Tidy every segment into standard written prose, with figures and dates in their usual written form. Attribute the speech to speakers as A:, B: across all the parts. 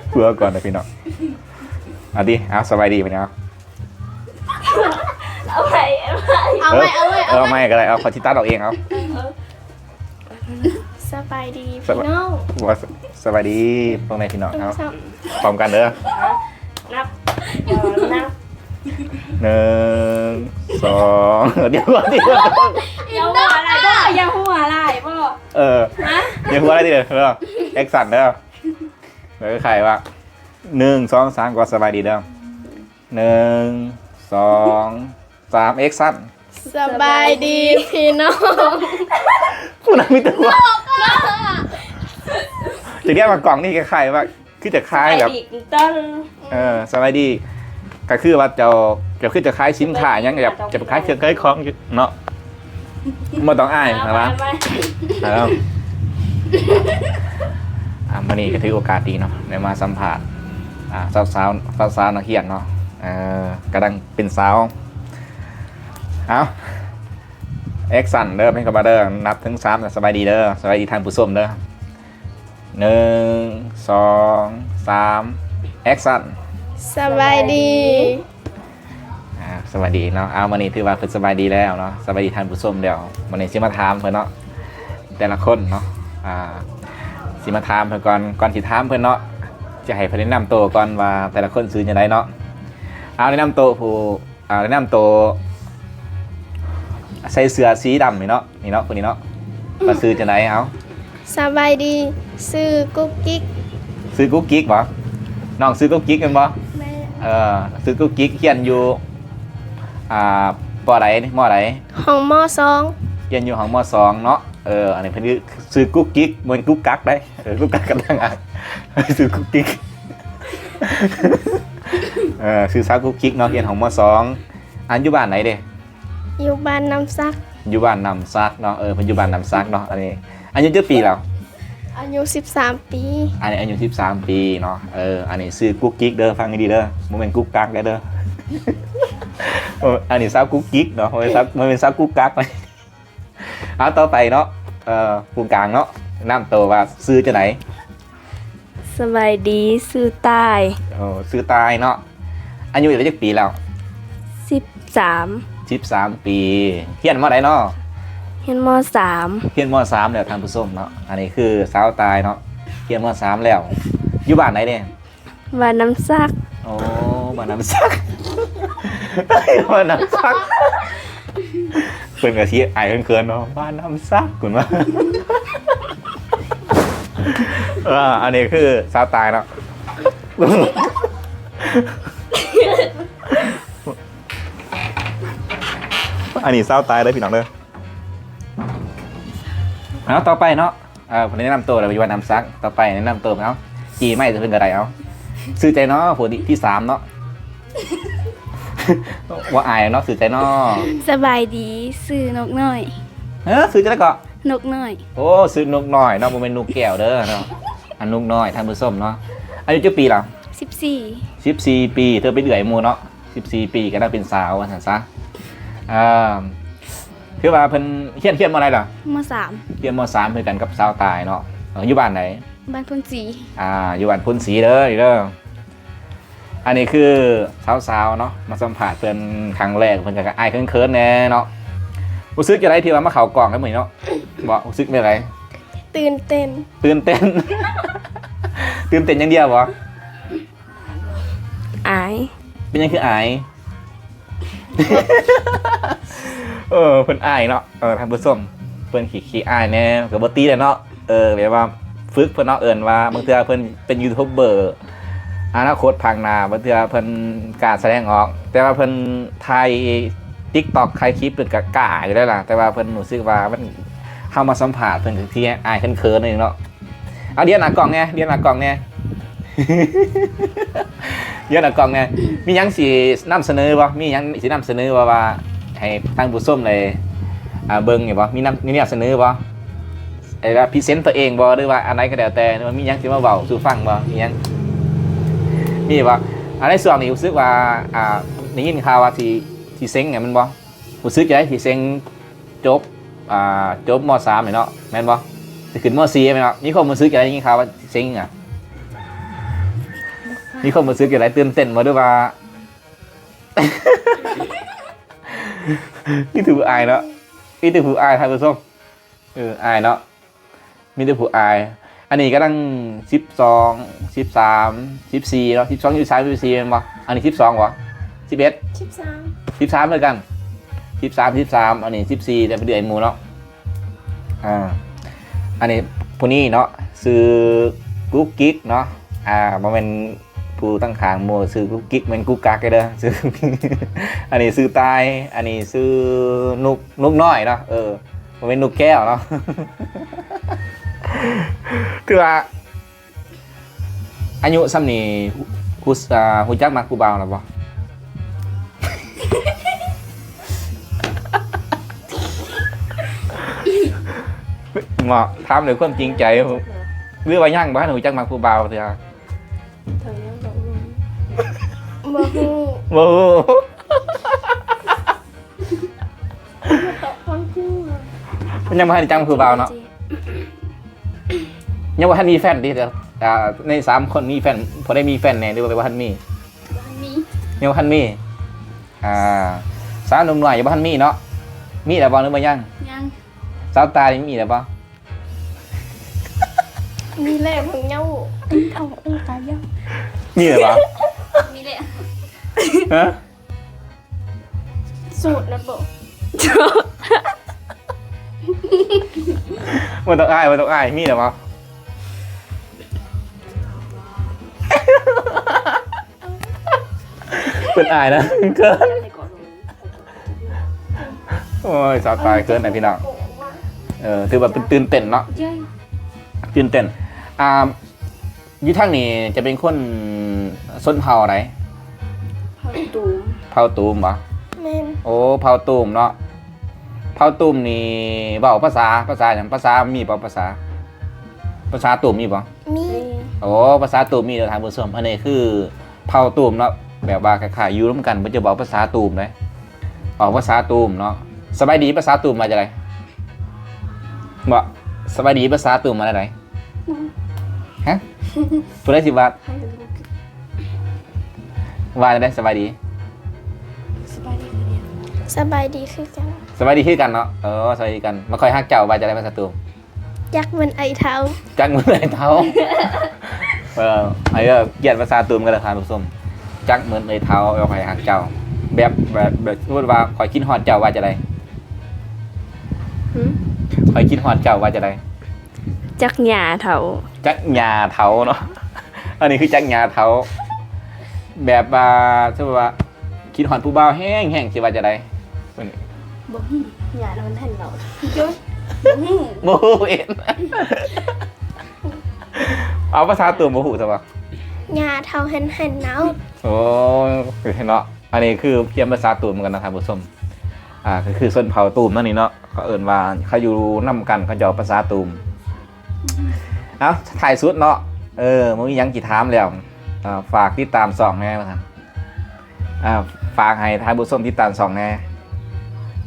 A: เพื่อก่อนนะพี่น้องเอาดิเอาสบายดีไปเนาะ
B: เอาไป
A: เอาไม่ก็ได้เอาขอชิตัดเอาเองเอา
B: สบายดีพี่น้อง
A: ว่าสบายดีตรงไหนพี่น้องเอาพร้อมกันเด้อ
B: นับ
A: หนึ่งสองเดี๋ยวก่อนดิ
B: อย่าหัวอะไรบ่อย่าหัวอะไรบ่
A: เดี๋ยวหัวอะไรดิเด้อแอคชั่นเด้อเดี๋ยวใครวะ1 2 3ก็สบายดีเด้อ1 2 3แอคชั่น
B: สบายดีพี่น้อง
A: ผู้นั้นมีตัวจะเรียกมากล่องนี่คล้ายๆว่าคือจะคล้ายแบบสบายดีก็คือว่าจะคือจะคล้ายสินค้ายังแบบจะคล้ายเครื่องคล้ายของเนาะไม่ต้องอ้ายนะครับแล้ววันนี้ก็ถือโอกาสดีเนาะได้มาสัมผัสสาวนักเรียนเนาะกำลังเป็นสาวเอาแอคชั่นเด้อให้กับมาเด้อนับถึง3สบายดีเด้อสบายดีท่านผู้ชมเด้อ1 2 3แอคชั่น
B: สบายดี
A: สวัสดีเนาะเอาวันนี้ถือว่าเพิ่นสบายดีแล้วเนาะสบายดีท่านผู้ชมเดี๋ยววันนี้สิมาถามเพิ่นเนาะแต่ละคนเนาะสิมาถามเพิ่นก่อนสิถามเพิ่นเนาะจะให้เพิ่นแนะนำตัวก่อนว่าแต่ละคนชื่อจังไดเนาะเอาแนะนำตัวแนะนำตัวใส่เสื้อสีดำนี่เนาะคนนี้เนาะว่าชื่อจังไดเอา
B: สบายดีชื่อกุ๊กกิ๊ก
A: ชื่อกุ๊กกิ๊กบ่น้องชื่อกุ๊กกิ๊กกันบ่ชื่อกุ๊กกิ๊กเขียนอยู่ปอไหนมอไหน
B: ห้องม.2
A: เรียนอยู่ห้องม.2เนาะอันนี้เพิ่นซื้อกุ๊กกิ๊กเหมือนกุ๊กกักได้กุ๊กกักกันทั้งซื้อกุ๊กกิ๊กซื้อสาวกุ๊กกิ๊กเนาะเรียนห้องม.2อันอยู่บ้านไหนเด้
B: อยู่บ้านน้ำซัก
A: อยู่บ้านน้ำซักเนาะเพิ่นอยู่บ้านน้ำซักเนาะอันนี้อายุกี่ปีแล้ว
B: อายุ13 ปี
A: อันนี้อายุ13 ปีเนาะอันนี้ซื้อกุ๊กกิ๊กเด้อฟังให้ดีเด้อบ่แม่นกุ๊กกักเด้ออันนี้สาวกุ๊กกิ๊กเนาะมันเป็นสาวกุ๊กกักเลยต่อไปเนาะผู้กลางเนาะน้ำโตว่าซื้อจะไหน
B: สบายดีซื้อตาย
A: ซื้อตายเนาะอายุได้จักปีแล้ว
B: 13
A: ปีเฮียนม.ใดเนาะ
B: เฮียนม.3
A: เฮียนม.3แล้วท่านผู้ชมเนาะอันนี้คือสาวตายเนาะเฮียนม.3แล้วอยู่บ้านไหนเนี่ย
B: บ้านน้ำซัก
A: บ้านน้ำซักบ้านน้ำซักเป็นกะทิไอ้เกินเนาะบ้านน้ำซักคุณว่าอันนี้คือสาวตายเนาะอันนี้สาวตายเลยพี่น้องเลยแล้วต่อไปเนาะผมแนะนำตัวเลยอยู่บ้านน้ำซักต่อไปแนะนำตัวเนาะจีไม่จะเป็นกระไรเอาซื้อใจเนาะผู้ที่3เนาะว่าอายเนาะซื้อใจเนาะ
B: สบายดีซื้อนกน้อย
A: ซื้อจะได้ก็
B: นกน้อย
A: ซื้อนกน้อยเนาะบ่แม่นนกแก้วเด้อเนาะอันนกน้อยท่านผู้ชมเนาะอายุกี่ปีล่ะ14ปีเธอเป็นเอื่อยหมู่เนาะ14ปีก็ได้เป็นสาวว่าซั่นซะคือว่าเพิ่นเรียนม.อะไรล่ะ
B: ม.3
A: เรียนม.3คือกันกับสาวตายเนาะอยู่บ้านไหน
B: บ้านพุนศรี
A: อยู่บ้านพุนศรีเด้ออันนี้คือสาวๆเนาะมาสัมผัสเพิ่นครั้งแรกเพิ่นก็อายเขินๆแน่เนาะรู้สึกจังได๋ที่ว่ามาเข้ากล่องกันมื้อนี้เนาะบ่รู้สึกเป็นไง
B: ตื่นเต้น
A: ตื่นเต้นอย่างเดียวบ่
B: อาย
A: เป็นยังคืออายเพิ่นอายเนาะท่านผู้ชมเพิ่นขี้อายแน่ก็บ่ตีแหละเนาะแบบว่าฝึกเพิ่นเนาะเอิ้นว่าบางเทื่อเพิ่นเป็นยูทูบเบอร์อนาคตพังหน้าบางเทื่อเพิ่นกล้าแสดงออกแต่ว่าเพิ่นถ่าย TikTok ถ่ายคลิปเพิ่นก็กล้าอยู่แล้วล่ะแต่ว่าเพิ่นรู้สึกว่ามันเข้ามาสัมภาษณ์เพิ่นก็ที่อายเขินๆนึงเนาะเอาเดี๋ยวหน้ากล้องแน่เดี๋ยวหน้ากล้องแน่มีหยังสินำเสนอบ่มีหยังสินำเสนอว่าให้ทางผู้ชมเลยเบิ่งอยู่บ่มีนำเสนอบ่ว่าพรีเซนต์ตัวเองบ่หรือว่าอันไหนก็แล้วแต่มีหยังสิมาเว้าสู่ฟังบ่มีหยังมีบ่อันในส่วนนี้รู้สึกว่าได้ยินข่าวว่าที่เซ็งเนี่ยมันบ่รู้สึกจะได้ที่เซ็งจบม.3 นี่เนาะแม่นบ่ จะขึ้นมอซีไหมครับมีคนมาซื้ออะไรอย่างงี้ครับว่าเซ็งอ่ะมีคนมาซื้ออะไรตื่นเต้นมาด้วยว่า นี่ถืออายเนาะนี่ถือผู้อายท่านผู้ชมอายเนาะมีแต่ผู้อายอันนี้ก็ตั้ง12 13 14เนาะ12 13 14เป็นปะอันนี้12วะ11 13เลยกัน13 อันนี้14แต่เป็นเดือนหมูเนาะอันนี้ผู้นี้เนาะซื้อกุ๊กกิ๊กเนาะมันเป็นผู้ตั้งขางหมูซื้อกุ๊กกิ๊กมันกุ๊กกักกันเด้อซื้อ อันนี้ซื้อตายอันนี้ซื้อนุกน้อยเนาะมันเป็นนุกแก้วเนาะ คือว่าอายุซ้ำนี่ฮู้จักมักผู้บ่าวหรือเปล่า เหมาะถามเลยความจริงใจหรือว่ายั่งบ้านฮู้จักมักผู้บ่าวเถอะ
B: เธอยังบอกบ่ฮู้
A: โอ้โห
B: ฟังกู
A: ยังบ่ทันจังผู้บ่าวเนาะยังบ่ทันมีแฟนดิเดี๋ยวใน3คนมีแฟนพอได้มีแฟนแน่หรือว่าบ่ทันมี
B: มี
A: ยังบ่ทันมีสาวหนุ่มน้อยยังบ่ทันมีเนาะมีแล้วบ่หรือบ่ยัง
B: ยัง
A: สาวตานี่มีแล้วบ่
B: มีแหละมึงเย้าเอาตายยัง
A: มีแล้วบ่
B: มีแหละ
A: ฮะ
B: สูตรนะบ่
A: บ่ต้องอายบ่ต้องอายมีแล้วบ่เพิ่นอายนะเกินโอ้ยสาวตายเกินนะพี่น้องถือว่าเป็นตื่นเต้นเนาะ
B: เย้
A: ตื่นเต้นอยู่ทางนี้จะเป็นคนส้นเผาอะไร
B: เผาตูม
A: เผาตูมเหรอ
B: แม่น
A: โอ้เผาตูมเนาะเผาตูมนี่เบาภาษาอย่างภาษามีเปล่าภาษาตูมมีเปล่า
B: มี
A: โอ้ภาษาตูมมีเดี๋ยวทางผู้ชมอันนี้คือเผาตูมเนาะแบบว่าคล้ายๆอยู่ร่วมกันมันจะบอกภาษาตูมเลยออกภาษาตูมเนาะสบายดีภาษาตูมมาจากไหนบอกสบายดีภาษาตูมมาจากไหนฮะพูดได้สิว่า
B: ให้ลูก
A: ว่าได้สบายดี
B: สบายดีคือเดียวสบายดีคือกัน
A: สบายดีคือกันเนาะสบายดีกันมาคอยฮักเจ้าว่าจะได้ภาษาตูม
B: ยักษ์มันไอเท้า
A: จักมือไอ้เท้าไอ้เกียรติภาษาตูมกันเลยครับผู้ชมจักเหมือนไอ้เท้าเอาคอยฮักเจ้าแบบพูดว่าคอยคิดฮอดเจ้าว่าจะได้
B: หืม
A: คอยคิดฮอดเจ้าว่าจะได้
B: จักหญ้าเถา
A: จักหญ้าเท้าเนาะ อันนี้คือจักหญ้าเท้าแบบว่าใช่ว่าคิดฮอดผู้บ่าวแห้งสิว่าจะได้
B: บ่ฮู้หญ้าแล้วมันทันเราจ้อยบ่ฮู้
A: โมโหเอ็น เอาภาษาตูมโมโหใช่ปะ
B: หญ้าเถาเห็นเนา
A: โอ้ยเนาะอันนี้คือเพียงภาษาตูมเหมือนกันนะครับผู้ชมก็คือส้นเผาตูมนั่นนี่เนาะเขาเอิ่นว่าเขาอยู่นํกันเขาจะเอาภาษาตูมเอาถ่ายสุดเนาะมึงยังกี่ถามแล้วฝากติดตาม2แน่มาครับฝากให้ทายผู้ชมติดตาม2แน่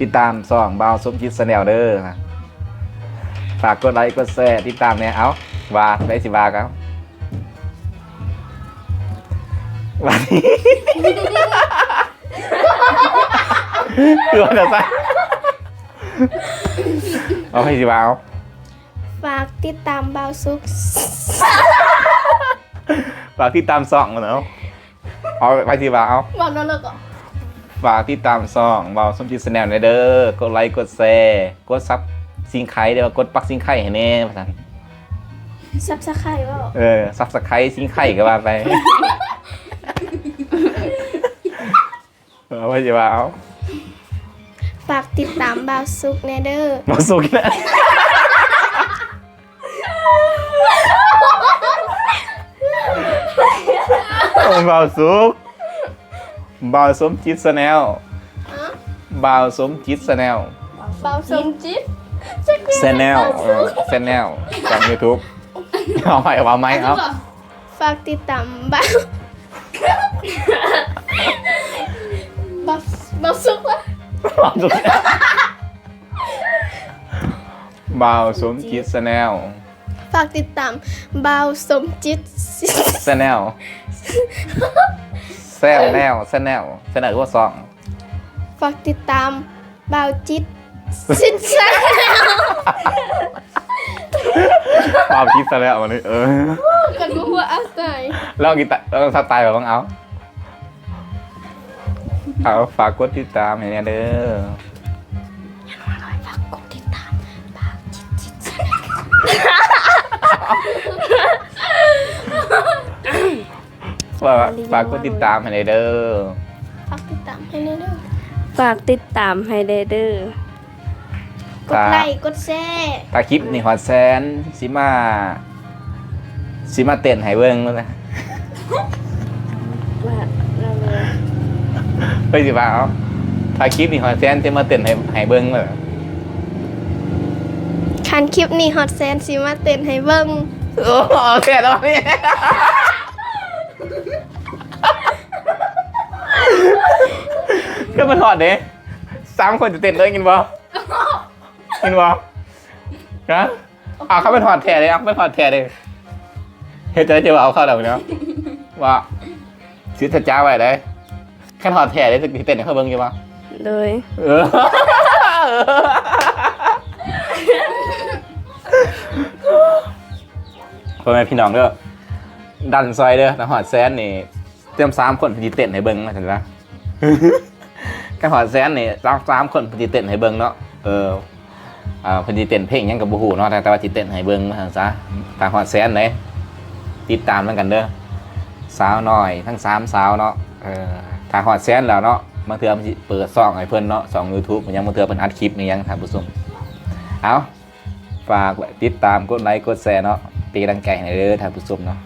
A: ติดตาม2บ่าวสมคิดแนลเด้อนะฝากกดไลค์กดแชร์ติดตามแน่เอาว่าได้สิว่าครับวันนี้ คือว่าจะใส่เอาให้สิว่าเอา
B: ฝากติดตามบ่าวสุข
A: ฝากติดตาม2เนาะเอาไปสิว่าเอา
B: บอกนั่นเลยก่อน
A: ฝากติดตาม2บ่าวสมคิดแนลเด้อกดไลค์กดแชร์กดซับซิงไคเดี๋ยวกดปักซิงไคให้แน่ว่าซั่น
B: ซับสไครต์ว่า
A: ซับสไครซิงไคก็ว่าไป เอาไปสิว่าเอา
B: ฝากติดตามบ่าวสุขแน่เด้อ
A: มาสุกนะบ่าวสุกบ่าวสมจิตแนลบ่าวสมจิตแนล
B: บ่าวสมจิต
A: แนลจาก YouTube เอาใหม่เอาไหมเอา
B: ฝากติดตามบ่าวบ่าวสุขวะ
A: บ่าวสุก บ่าวสมจิตแนล
B: ฝากติดตามบาวสมจิต
A: แนลแซวแนลว่าซอง
B: ฝากติดตามบาวจิตสินแส
A: บ่าวจิตแนลวันนี้
B: กันบ่ฮู้อาศัย
A: ลองกีตาร์ลองสไตล์แบบบ้างเอาฝากกดติดตามให้เนี่ยเด้อ
B: ฝากกดติดตามบาวจิตสินแส
A: ฝากกดติดตามให้เนี่ยเด้อ
B: ฝากติดตามให้แน่เด้อ
C: ฝากติดตามให้เด้อก
B: ดไลค์กดแชร์
A: ถ้าคลิปนี่ฮอดแสนสิมาเต้นให้เบิ่งนั่นแหละ
C: ว่าเราเลย
A: เฮ้ยสิว่าเอาถ้าคลิปนี่ฮอดแสนสิมาเต้นให้เบิ่งเลย
B: คันคลิปนี้ฮอตแซนสิมาเต้นให้เบิ่ง
A: โอ้แค่แล้วนี่ก็มันฮอดเด้3คนจะเต้นเลยกินบ่ฮะเอาเข้าไปถอดแท้เลยเอาไปถอดแท้เลยเฮ็ดจะว่าเอาเข้าแล้วเนาะว่าซื้อตะจ้าไว้ได้แค่ถอดแท้เลยจะเต้นให้เขาเบิ่งอยู่บ่
C: โดย
A: พ่อแม่พี่น้องเด้อดันซอยเด้อถ้าหอดแซนนี่เตรียม3คนพอดีเต้นให้เบิ่งมาซั่นล่ะ ถ้าหอดแซนนี่3คนพอดีเต้นให้เบิ่งเนาะพอดีเต้นเพลงหยังก็บ่ฮู้เนาะแต่ว่าสิเต้นให้เบิ่งมาซั่นซะถ้าหอดแซนไหนติดตามมันกันเด้อสาวน้อยทั้ง3สาวเนาะถ้าหอดแซนแล้วเนาะบางเทื่อมันสิเปิดช่องให้เพิ่นเนาะช่อง YouTube มันยังบางเทื่อเพิ่นอัดคลิปนี่ยังท่านผู้ชมเอาฝากติดตามกดไลค์กดแชร์เนาะเป็นกำลังใจให้เด้อท่านผู้ชมเนาะ